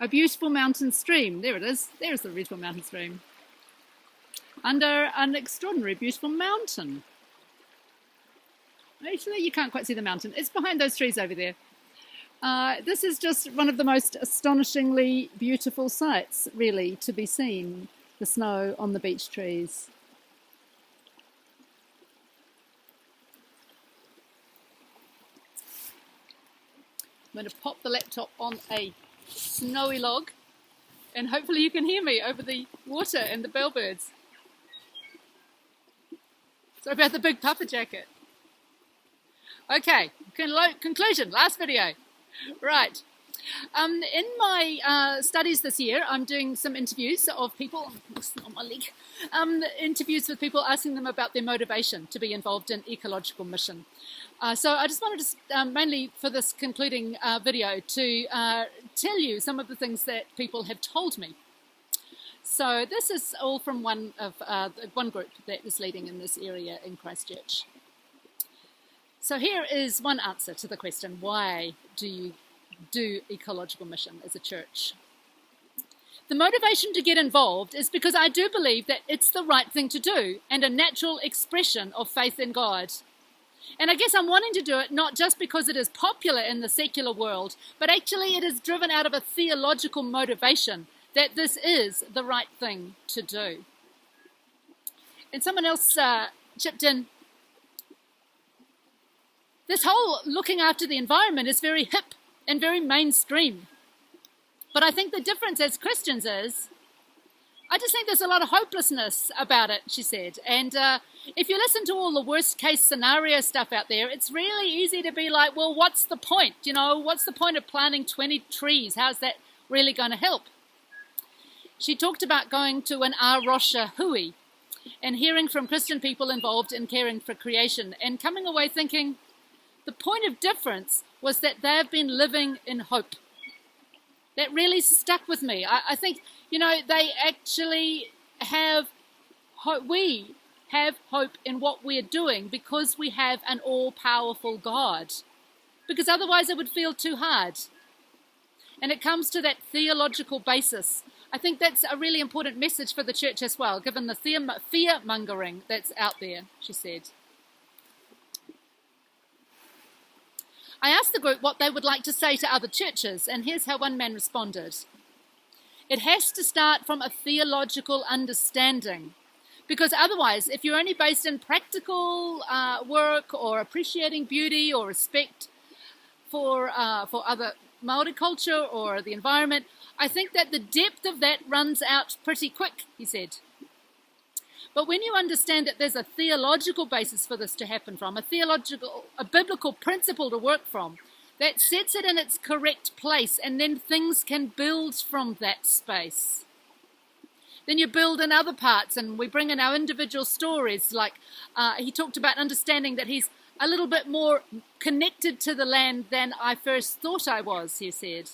A beautiful mountain stream. There it is. There's the beautiful mountain stream. Under an extraordinary beautiful mountain. Actually, you can't quite see the mountain. It's behind those trees over there. This is just one of the most astonishingly beautiful sights, really, to be seen. The snow on the beech trees. I'm going to pop the laptop on a snowy log, and hopefully you can hear me over the water and the bellbirds. Sorry about the big puffer jacket. Okay, conclusion, last video. Right. In my studies this year, I'm doing some interviews of people, on my leg, interviews with people, asking them about their motivation to be involved in ecological mission. So I just wanted to, mainly for this concluding video, to tell you some of the things that people have told me. So this is all from one group that is leading in this area in Christchurch. So here is one answer to the question, why do you do ecological mission as a church? The motivation to get involved is because I do believe that it's the right thing to do and a natural expression of faith in God. And I guess I'm wanting to do it not just because it is popular in the secular world, but actually it is driven out of a theological motivation that this is the right thing to do. And someone else chipped in, this whole looking after the environment is very hip and very mainstream. But I think the difference as Christians is, I just think there's a lot of hopelessness about it, she said. And if you listen to all the worst case scenario stuff out there, it's really easy to be like, well, what's the point? You know, what's the point of planting 20 trees? How's that really going to help? She talked about going to an Arosha hui and hearing from Christian people involved in caring for creation and coming away thinking, the point of difference was that they have been living in hope. That really stuck with me. I think, you know, they actually have hope. We have hope in what we're doing because we have an all-powerful God. Because otherwise it would feel too hard. And it comes to that theological basis. I think that's a really important message for the church as well, given the fear-mongering that's out there, she said. I asked the group what they would like to say to other churches, and here's how one man responded. It has to start from a theological understanding, because otherwise, if you're only based in practical work or appreciating beauty or respect for other Māori culture or the environment, I think that the depth of that runs out pretty quick, he said. But when you understand that there's a theological basis for this to happen from, a biblical principle to work from, that sets it in its correct place, and then things can build from that space. Then you build in other parts, and we bring in our individual stories, like he talked about understanding that he's a little bit more connected to the land than I first thought I was, he said.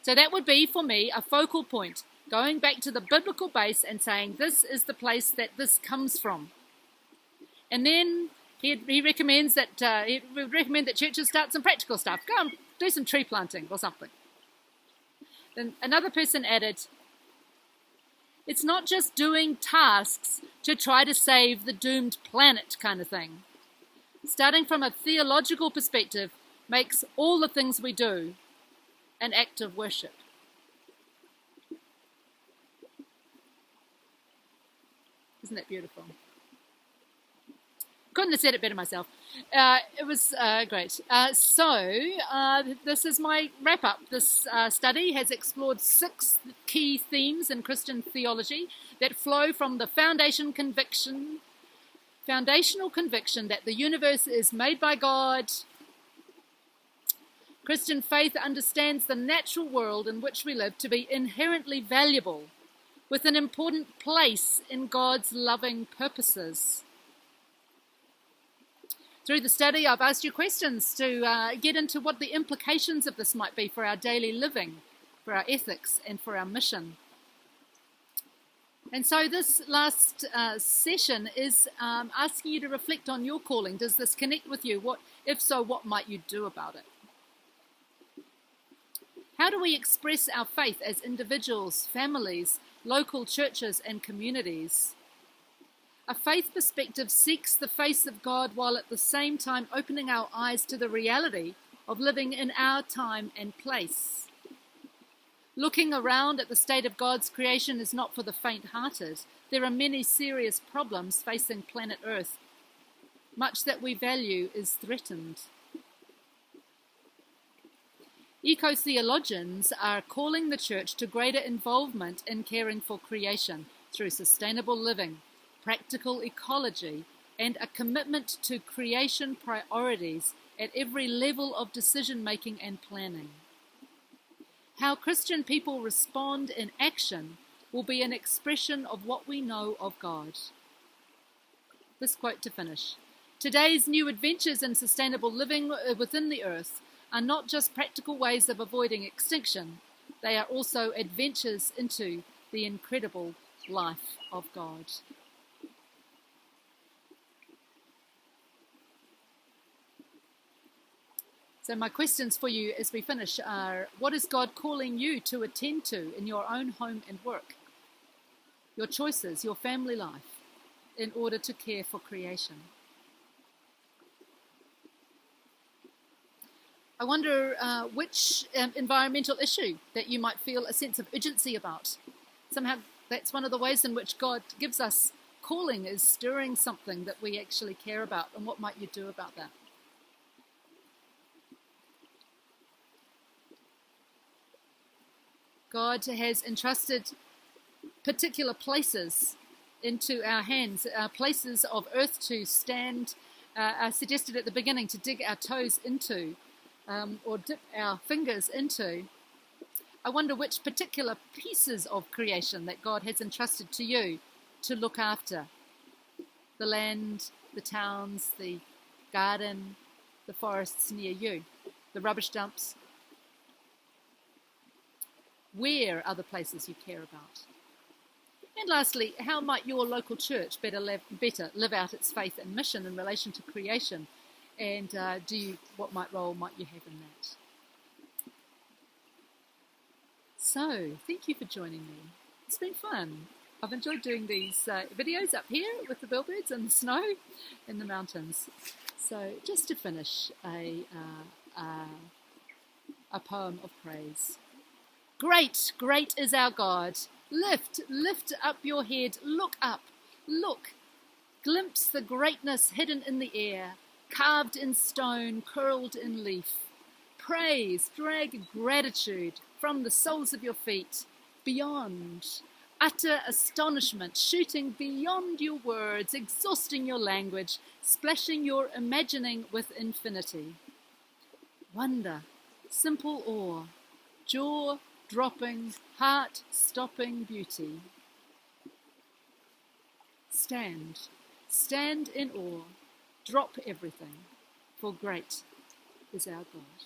So that would be, for me, a focal point. Going back to the biblical base and saying this is the place that this comes from. And then he recommends that he would recommend that churches start some practical stuff. Go and do some tree planting or something. Then another person added, it's not just doing tasks to try to save the doomed planet kind of thing. Starting from a theological perspective makes all the things we do an act of worship. Isn't that beautiful? Couldn't have said it better myself. It was great. This is my wrap-up. This study has explored 6 key themes in Christian theology that flow from the foundational conviction that the universe is made by God. Christian faith understands the natural world in which we live to be inherently valuable, with an important place in God's loving purposes. Through the study, I've asked you questions to get into what the implications of this might be for our daily living, for our ethics, and for our mission. And so this last session is asking you to reflect on your calling. Does this connect with you? If so, what might you do about it? How do we express our faith as individuals, families, local churches, and communities? A faith perspective seeks the face of God while at the same time opening our eyes to the reality of living in our time and place. Looking around at the state of God's creation is not for the faint-hearted. There are many serious problems facing planet Earth. Much that we value is threatened. Eco-theologians are calling the church to greater involvement in caring for creation through sustainable living, practical ecology, and a commitment to creation priorities at every level of decision-making and planning. How Christian people respond in action will be an expression of what we know of God. This quote to finish. Today's new adventures in sustainable living within the earth are not just practical ways of avoiding extinction, they are also adventures into the incredible life of God. So my questions for you as we finish are, what is God calling you to attend to in your own home and work, your choices, your family life, in order to care for creation? I wonder which environmental issue that you might feel a sense of urgency about. Somehow that's one of the ways in which God gives us calling, is stirring something that we actually care about, and what might you do about that? God has entrusted particular places into our hands, places of earth to stand, are suggested at the beginning, to dig our toes into, or dip our fingers into. I wonder which particular pieces of creation that God has entrusted to you to look after. The land, the towns, the garden, the forests near you, the rubbish dumps. Where are the places you care about? And lastly, how might your local church better live out its faith and mission in relation to creation? And what role might you have in that? So, thank you for joining me. It's been fun. I've enjoyed doing these videos up here with the bellbirds and the snow in the mountains. So, just to finish, a poem of praise. Great, great is our God. Lift up your head. Look up. Look. Glimpse the greatness hidden in the air, carved in stone, curled in leaf. Praise, drag gratitude from the soles of your feet. Beyond. Utter astonishment, shooting beyond your words, exhausting your language, splashing your imagining with infinity. Wonder, simple awe, jaw-dropping, heart-stopping beauty. Stand in awe, drop everything, for great is our God.